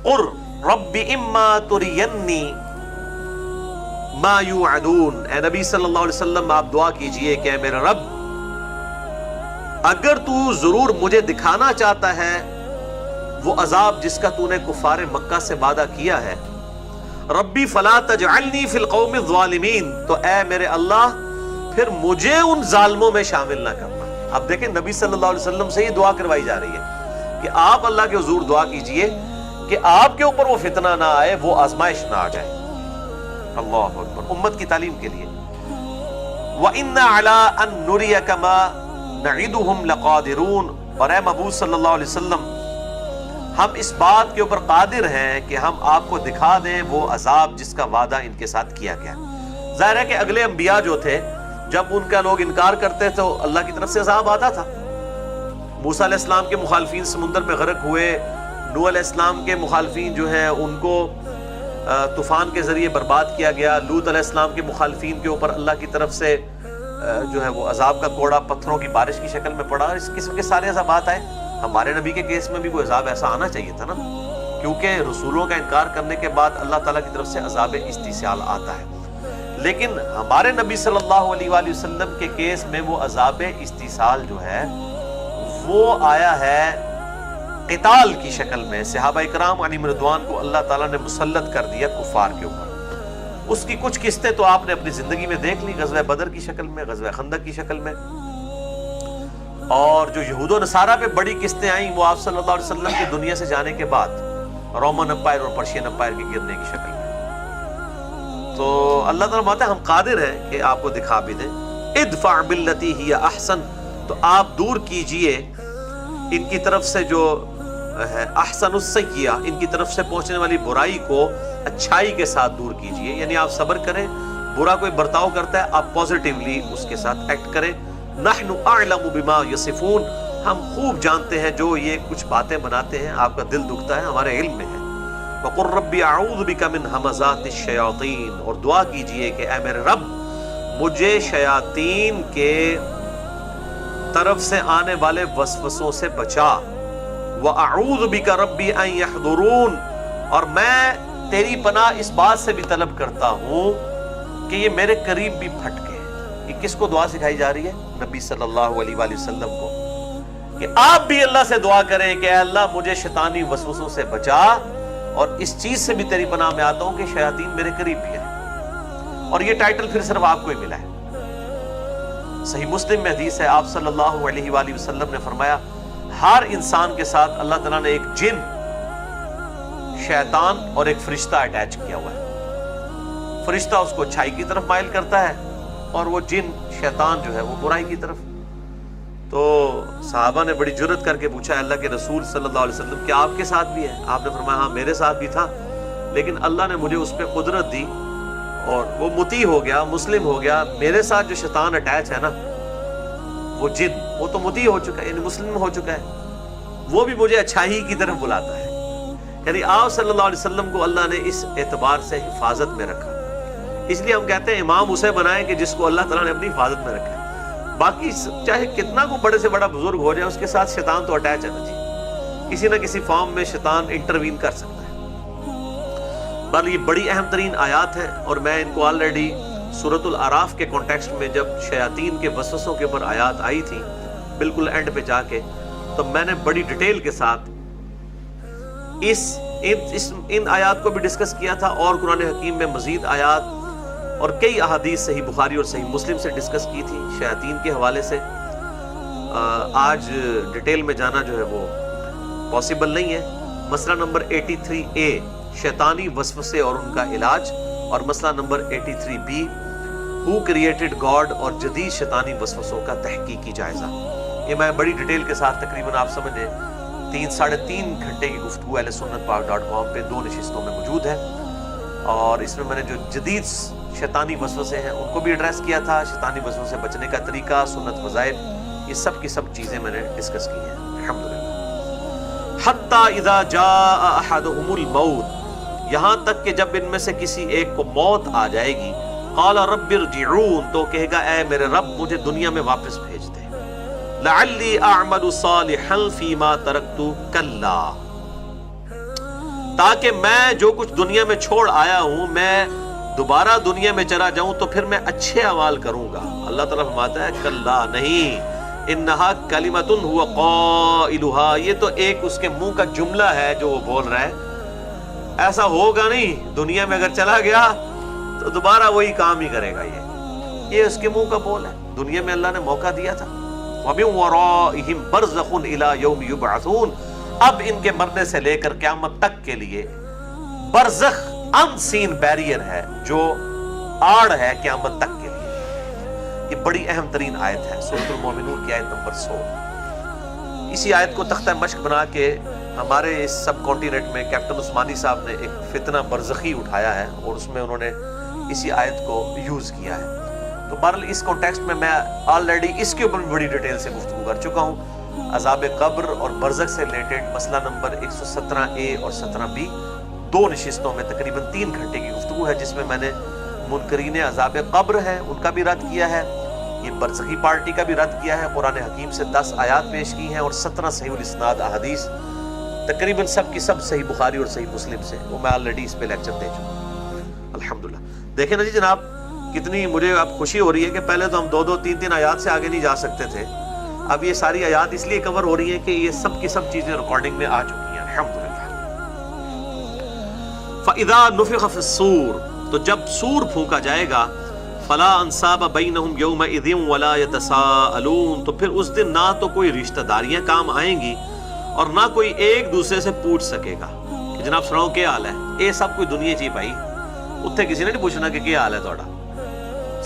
قُلْ رَبِّ إِمَّا تُرِيَنِّي مَا يُوعَدُونَ، اے نبی صلی اللہ علیہ وسلم آپ دعا کیجئے کہ اے میرے رب اگر تو ضرور مجھے دکھانا چاہتا ہے وہ عذاب جس کا تو نے کفار مکہ سے وعدہ کیا ہے، ربی فلا تجعلنی فی القوم الظالمین، تو اے میرے اللہ پھر مجھے ان ظالموں میں شامل نہ کرنا۔ اب دیکھیں نبی صلی اللہ علیہ وسلم سے یہ دعا کروائی جا رہی ہے کہ آپ اللہ کے حضور دعا کیجئے کہ آپ کے اوپر وہ فتنہ نہ آئے، وہ آزمائش نہ آ جائے۔ اللہ اکبر، امت کی تعلیم کے لیے۔ وَإِنَّا عَلَىٰ أَن نُرِيَكَ مَا نَعِدُهُمْ لَقَادِرُونَ، اور اے محبوب صلی اللہ علیہ وسلم ہم اس بات کے اوپر قادر ہیں کہ ہم آپ کو دکھا دیں وہ عذاب جس کا وعدہ ان کے ساتھ کیا گیا۔ ظاہر ہے کہ اگلے انبیاء جو تھے جب ان کا لوگ انکار کرتے تو اللہ کی طرف سے عذاب آتا تھا۔ موسیٰ علیہ السلام کے مخالفین سمندر میں غرق ہوئے، نوح علیہ السلام کے مخالفین جو ہیں ان کو طوفان کے ذریعے برباد کیا گیا، لوط علیہ السلام کے مخالفین کے اوپر اللہ کی طرف سے جو ہے وہ عذاب کا کوڑا پتھروں کی بارش کی شکل میں پڑا، اور اس قسم کے سارے عذابات آئے۔ ہمارے نبی کے کیس میں بھی کوئی عذاب ایسا آنا چاہیے تھا نا، کیونکہ رسولوں کا انکار کرنے کے بعد اللہ تعالیٰ کی طرف سے عذاب استحصال آتا ہے، لیکن ہمارے نبی صلی اللہ علیہ وآلہ وسلم کے کیس میں وہ عذاب استحصال جو ہے وہ آیا ہے قتال کی شکل میں۔ صحابہ اکرام علیہم رضوان کو اللہ تعالیٰ نے مسلط کر دیا کفار کے اوپر۔ اس کی کچھ قسطیں تو آپ نے اپنی زندگی میں دیکھ لی، غزوہ بدر کی شکل میں، غزوہ خندق کی شکل میں، اور جو یہود و نصارہ پہ بڑی قسطیں آئیں وہ آپ صلی اللہ علیہ وسلم کی دنیا سے جانے کے بعد رومن امپائر اور پرشین امپائر کے گرنے کی شکل میں۔ تو اللہ تعالیٰ ماتا ہے ہم قادر ہیں کہ آپ کو دکھا بھی دیں۔ ادفع باللتی ہی احسن، تو آپ دور کیجئے ان کی طرف سے جو ہے احسن السیئہ، ان کی طرف سے پہنچنے والی برائی کو اچھائی کے ساتھ دور کیجئے، یعنی آپ صبر کریں، برا کوئی برتاؤ کرتا ہے آپ پازیٹیولی اس کے ساتھ ایکٹ کریں۔ نحن اعلم بما یصفون، ہم خوب جانتے ہیں جو یہ کچھ باتیں بناتے ہیں، آپ کا دل دکھتا ہے، ہمارے علم میں ہے۔ وقل رب اعوذ بک من ہمزات الشیاطین، اور دعا کیجئے کہ اے میرے رب مجھے شیاطین کے طرف سے آنے والے وسوسوں سے بچا۔ واعوذ بک ربی ان یحضرون، اور میں تیری پناہ اس بات سے بھی طلب کرتا ہوں کہ یہ میرے قریب بھی پھٹکے۔ یہ کس کو دعا سکھائی جا رہی ہے؟ نبی صلی اللہ علیہ وآلہ وسلم کو، کہ آپ بھی اللہ سے دعا کریں کہ اے اللہ مجھے شیطانی وسوسوں سے بچا، اور اس چیز سے بھی تیری پناہ میں آتا ہوں کہ شیاطین میرے قریب بھی ہیں۔ اور یہ ٹائٹل پھر صرف آپ کو ہی ملا ہے۔ صحیح مسلم میں حدیث ہے، آپ صلی اللہ علیہ وآلہ وسلم نے فرمایا ہر انسان کے ساتھ اللہ تعالیٰ نے ایک جن، شیطان اور ایک فرشتہ اٹیچ کیا ہوا ہے۔ فرشتہ اس کو اچھائی کی طرف مائل کرتا ہے، اور وہ جن شیطان جو ہے وہ برائی کی طرف۔ تو صحابہ نے بڑی جرت کر کے پوچھا اللہ کے رسول صلی اللہ علیہ وسلم کیا آپ کے ساتھ بھی ہے؟ آپ نے فرمایا ہاں میرے ساتھ بھی تھا، لیکن اللہ نے مجھے اس پہ قدرت دی اور وہ مطیع ہو گیا، مسلم ہو گیا۔ میرے ساتھ جو شیطان اٹیچ ہے نا، وہ جن، وہ تو مطیع ہو چکا ہے، یعنی مسلم ہو چکا ہے، وہ بھی مجھے اچھائی کی طرف بلاتا ہے۔ یعنی آپ صلی اللہ علیہ وسلم کو اللہ نے اس اعتبار سے حفاظت میں رکھا۔ اس لیے ہم کہتے ہیں امام اسے بنائیں کہ جس کو اللہ تعالیٰ نے اپنی حفاظت میں رکھا ہے۔ باقی چاہے کتنا کو بڑے سے بڑا بزرگ ہو جائے، اس کے ساتھ شیطان تو اٹیچ ہے نا جی، کسی نہ کسی فارم میں شیطان انٹروین کر سکتا ہے۔ بل یہ بڑی اہم ترین آیات ہیں، اور میں ان کو آلریڈی سورۃ الاعراف کے کانٹیکسٹ میں جب شیاطین کے وسوسوں کے اوپر آیات آئی تھی بالکل اینڈ پہ جا کے، تو میں نے بڑی ڈیٹیل کے ساتھ ان آیات کو بھی ڈسکس کیا تھا، اور قرآن حکیم میں مزید آیات اور کئی احادیث صحیح بخاری اور صحیح مسلم سے ڈسکس کی تھی شیاطین کے حوالے سے۔ آج ڈیٹیل میں جانا جو ہے وہ پاسبل نہیں ہے۔ مسئلہ نمبر 83A شیطانی وسوسے اور ان کا علاج، اور مسئلہ number 83B who created God اور جدید شیطانی وسوسوں کا تحقیقی جائزہ۔ یہ میں بڑی ڈیٹیل کے ساتھ تقریباً آپ سمجھیں 3-3.5 گھنٹے کی گفتگو اہل سنت پاک.com پہ 2 نشستوں میں موجود ہے، اور اس میں میں نے جو جدید شیطانی وسوسے ہیں ان کو بھی ایڈریس کیا تھا، شیطانی وسوسے سے بچنے کا طریقہ، سنت وظائف، یہ سب کی سب چیزیں میں نے ڈسکس کی ہیں الحمدللہ۔ حتی اذا جاء احدهم الموت، یہاں تک کہ جب ان میں سے کسی ایک کو موت آ جائے گی، قال رب ارجعون، تو کہے گا اے میرے رب مجھے دنیا میں واپس بھیج دے، لعلی اعمل صالحا فیما ترکت کلا، تاکہ میں جو کچھ دنیا میں چھوڑ آیا ہوں میں دوبارہ دنیا میں چلا جاؤں تو پھر میں اچھے اعمال کروں گا. اللہ تعالیٰ فرماتا ہے کلا نہیں، انہا کلمۃ هو قائلھا، یہ تو ایک اس کے منہ کا جملہ ہے جو وہ بول رہا ہے، ایسا ہوگا نہیں. دنیا میں اگر چلا گیا تو دوبارہ وہی کام ہی کرے گا. یہ اس کے منہ کا بول ہے. دنیا میں اللہ نے موقع دیا تھا. وَمِن وَرَائِهِمْ بَرْزَخٌ إِلَىٰ يَوْمِ يُبْعَثُونَ، اب ان کے مرنے سے لے کر قیامت تک کے لیے برزخ ان سین بیریئر ہے جو آڑ ہے قیامت تک کے لیے. یہ بڑی اہم ترین آیت ہے، سورۃ المومنون کی آیت نمبر 100. اسی آیت کو تختہ مشق بنا کے ہمارے اس سب کانٹیننٹ میں کیپٹن عثمانی صاحب نے ایک فتنہ برزخی اٹھایا ہے اور اس میں انہوں نے اسی آیت کو یوز کیا ہے. تو بہرحال اس کانٹیکسٹ میں آلریڈی اس کے اوپر بڑی ڈیٹیل سے گفتگو کر چکا ہوں. عذاب قبر اور برزخ سے ریلیٹڈ مسئلہ نمبر 117A اور 17B، 2 نشستوں میں تقریباً 3 گھنٹے کی گفتگو ہے، جس میں میں نے منکرین عذاب قبر ہے ان کا بھی رد کیا ہے، یہ برزخی پارٹی کا بھی رد کیا ہے، قرآن حکیم سے 10 آیات پیش کی ہیں اور 17 صحیح الاسناد احادیث، تقریباً سب کی سب صحیح بخاری اور صحیح مسلم سے، وہ میں آلریڈی اس پہ لیکچر دے چکا ہوں الحمدللہ. دیکھیں نا جی جناب، کتنی مجھے اب خوشی ہو رہی ہے کہ پہلے تو ہم 2 3 آیات سے آگے نہیں جا سکتے تھے. اب یہ ساری آیات اس لیے کور ہو رہی ہیں کہ یہ سب کی سب چیزیں ریکارڈنگ میں آ چکی ہیں الحمدللہ. فَإِذَا نُفِخَ فِي الصُّورِ، تو جب سور پھونکا جائے گا، فَلَا أَنْسَابَ بَيْنَهُمْ يَوْمَئِذٍ وَلَا يَتَسَاءَلُونَ، تو پھر اس دن نہ تو کوئی رشتہ داریاں کام آئیں گی اور نہ کوئی ایک دوسرے سے پوچھ سکے گا کہ جناب سناؤ کیا حال ہے. یہ سب کوئی دنیا چی بھائی، اتنے کسی نے نہیں پوچھنا کہ کیا حال ہے تھوڑا.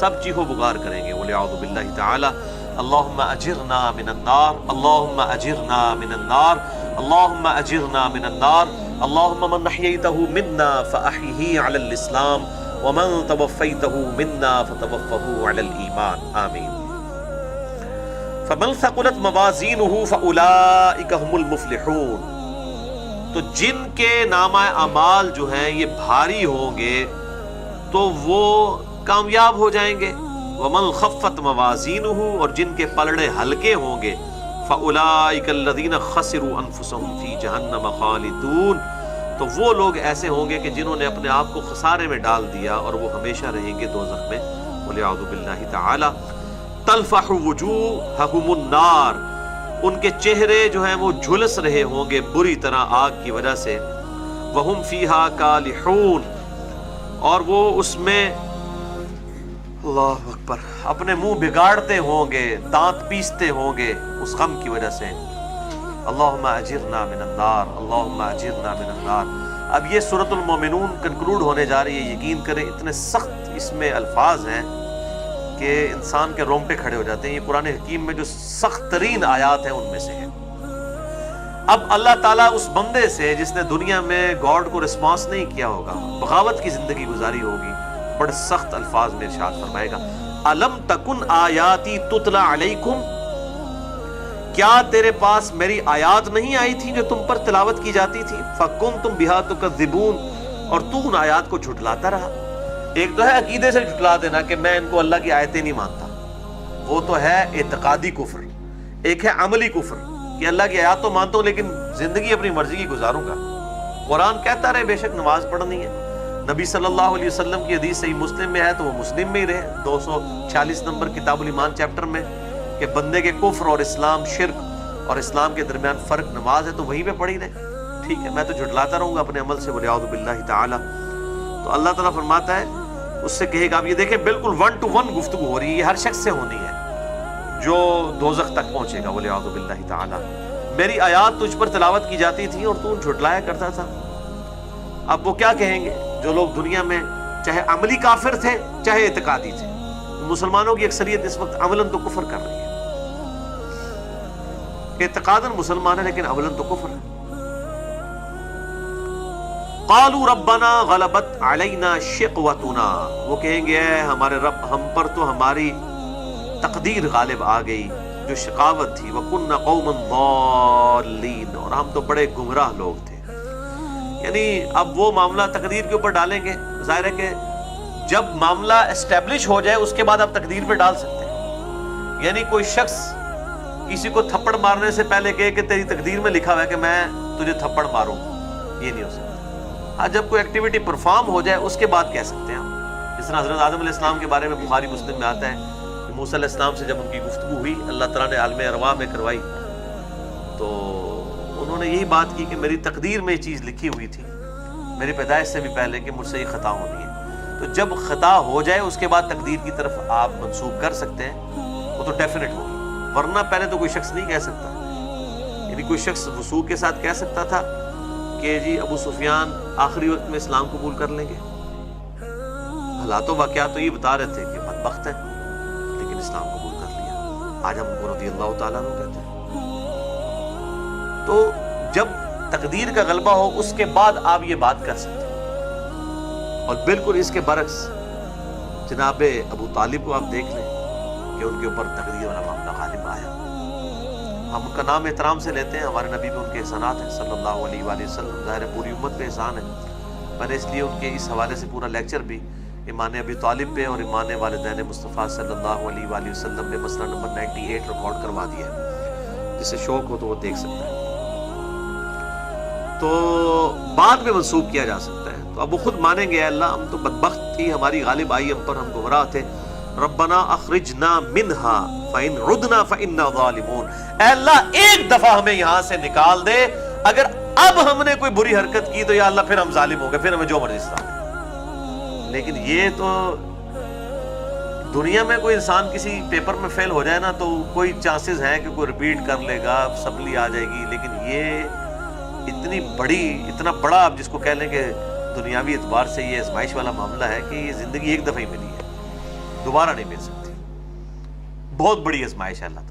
سب چیخو پکار کریں گے. وَلِعَوْذُ بِاللَّهِ تَعَالَى اللہم اجرنا من النار، اللہم اجرنا من النار، اللہم اجرنا من النار، اللہم من احییتہ منا فاحیہ علی الاسلام ومن توفیتہ منا فتوفہ علی الایمان، آمین. فمن ثقلت موازینہ فاولئک هم المفلحون، تو جن کے نامہ اعمال جو ہیں یہ بھاری ہوں گے تو وہ کامیاب ہو جائیں گے. ومن خفت موازینہ، اور جن کے پلڑے ہلکے ہوں گے، فاولئک الذین خسروا انفسهم فی جہنم خالدون، تو وہ لوگ ایسے ہوں گے کہ جنہوں نے اپنے آپ کو خسارے میں ڈال دیا اور وہ ہمیشہ رہیں گے دوزخ میں. وَلِعَوْذُ بِاللَّهِ تَعَالَى تَلْفَحُ وُجُوهَهُمُ النَّارُ، ان کے چہرے جو ہیں وہ جھلس رہے ہوں گے بری طرح آگ کی وجہ سے. وَهُمْ فِيهَا كَالِحُونَ، اور وہ اس میں اللہ اکبر اپنے منہ بگاڑتے ہوں گے، دانت پیستے ہوں گے اس غم کی وجہ سے. اللہم اجرنا من النار، اللہم اجرنا من النار. اب یہ سورۃ المومنون کنکلوڈ ہونے جا رہی ہے. یقین کریں اتنے سخت اس میں الفاظ ہیں کہ انسان کے رونگٹے کھڑے ہو جاتے ہیں. یہ قرآن حکیم میں جو سخت ترین آیات ہیں ان میں سے ہے. اب اللہ تعالیٰ اس بندے سے جس نے دنیا میں گاڈ کو رسپانس نہیں کیا ہوگا، بغاوت کی زندگی گزاری ہوگی، بڑے سخت الفاظ میں ارشاد فرمائے گا، الم تکن آیاتی تتلا علیکم، کیا تیرے پاس میری آیات نہیں آئی تھی جو تم پر تلاوت کی جاتی تھی؟ فکنتم بہا تکذبون، اور تو ان آیات کو جھٹلاتا رہا. ایک تو ہے عقیدے سے جھٹلا دینا کہ میں ان کو اللہ کی آیتیں نہیں مانتا، وہ تو ہے اعتقادی کفر. ایک ہے عملی کفر کہ اللہ کی آیات تو مانتا ہوں لیکن زندگی اپنی مرضی کی گزاروں گا. قرآن کہتا رہے بے شک نماز پڑھنی ہے، نبی صلی اللہ علیہ وسلم کی حدیث صحیح مسلم میں ہے تو وہ مسلم میں ہی رہے. 246 نمبر کتاب الایمان چیپٹر میں کہ بندے کے کفر اور اسلام، شرک اور اسلام کے درمیان فرق نماز ہے تو وہیں پہ پڑھی رہے. ٹھیک ہے، میں تو جھٹلاتا رہوں گا اپنے عمل سے. وَلِعَوْذُ بِاللَّهِ تَعَالَى، تو اللہ تعالیٰ فرماتا ہے اس سے کہے گا. اب یہ دیکھیں بالکل 1 to 1 گفتگو ہو رہی ہے، یہ ہر شخص سے ہونی ہے جو دوزخ تک پہنچے گا. وَلِعَوْذُ بِاللَّهِ تَعَالَى، میری آیات تجھ پر تلاوت کی جاتی تھی اور تو جھٹلایا کرتا تھا. اب وہ کیا کہیں گے جو لوگ دنیا میں چاہے عملی کافر تھے چاہے اعتقادی تھے؟ مسلمانوں کی اکثریت اس وقت عملاً تو کفر کر رہی ہے، اعتقاداً مسلمان ہے لیکن عملاً تو کفر ہے. قالوا ربنا غلبت علینا شقوتنا، وہ کہیں گے اے ہمارے رب، ہم پر تو ہماری تقدیر غالب آ گئی جو شقاوت تھی. وَكُنَّا قَوْمًا ضَالِّينَ، اور ہم تو بڑے گمراہ لوگ تھے. یعنی اب وہ معاملہ تقدیر کے اوپر ڈالیں گے. ظاہر ہے کہ جب معاملہ اسٹیبلش ہو جائے اس کے بعد آپ تقدیر پہ ڈال سکتے ہیں. یعنی کوئی شخص کسی کو تھپڑ مارنے سے پہلے کہے کہ تیری تقدیر میں لکھا ہوا ہے کہ میں تجھے تھپڑ ماروں، یہ نہیں ہو سکتا. ہاں جب کوئی ایکٹیویٹی پرفارم ہو جائے اس کے بعد کہہ سکتے ہیں ہم. جس طرح حضرت آدم علیہ السلام کے بارے میں بخاری مسلم میں آتا ہے کہ موسیٰ علیہ السلام سے جب ان کی گفتگو ہوئی اللہ تعالیٰ نے عالم ارواح میں کروائی تو انہوں نے یہی بات کی کہ میری تقدیر میں یہ چیز لکھی ہوئی تھی میری پیدائش سے بھی پہلے کہ مجھ سے یہ خطا ہونی ہے. تو جب خطا ہو جائے اس کے بعد تقدیر کی طرف آپ منسوب کر سکتے ہیں وہ تو ڈیفینیٹ ہوگی, ورنہ پہلے تو کوئی شخص نہیں کہہ سکتا. یعنی کوئی شخص وثوق کے ساتھ کہہ سکتا تھا کہ جی ابو سفیان آخری وقت میں اسلام قبول کر لیں گے, حالات و واقعات تو یہ بتا رہے تھے کہ بدبخت ہے لیکن اسلام قبول کر لیا, آج ہم کو رضی اللہ تعالیٰ عنہ کہتے ہیں. تو جب تقدیر کا غلبہ ہو اس کے بعد آپ یہ بات کر سکتے ہیں. اور بالکل اس کے برعکس جناب ابو طالب کو آپ دیکھ لیں کہ ان کے اوپر تقدیر والا معاملہ غالب آیا. ہم ان کا نام احترام سے لیتے ہیں, ہمارے نبی پہ ان کے احسانات ہیں صلی اللہ علیہ وآلہ وسلم, ظاہر پوری امت پہ احسان ہے. میں نے اس لیے ان کے اس حوالے سے پورا لیکچر بھی ایمان ابی طالب پہ اور ایمان والدین مصطفیٰ صلی اللہ علیہ وآلہ وسلم پہ مسئلہ نمبر 98 ریکارڈ کروا دیا ہے, جسے شوق ہو تو وہ دیکھ سکتا ہے. تو بعد میں منسوخ کیا جا سکتا ہے. تو اب وہ خود مانیں گے اے اللہ ہم تو بدبخت تھی, ہماری غالب آئی ہم پر, ہم گمراہ تھے. ربنا اخرجنا منہا فإن عدنا فإنا ظالمون, اے اللہ ایک دفعہ ہمیں یہاں سے نکال دے, اگر اب ہم نے کوئی بری حرکت کی تو یا اللہ پھر ہم ظالم ہو گئے, پھر ہمیں جو مرضی سزا. لیکن یہ تو دنیا میں کوئی انسان کسی پیپر میں فیل ہو جائے نا تو کوئی چانسز ہیں کہ کوئی ریپیٹ کر لے گا, سبلی آ جائے گی. لیکن یہ اتنا بڑا آپ جس کو کہہ لیں کہ دنیاوی اعتبار سے یہ آزمائش والا معاملہ ہے کہ یہ زندگی ایک دفعہ ہی ملی ہے, دوبارہ نہیں مل سکتی. بہت بڑی آزمائش ہے اللہ تعالیٰ.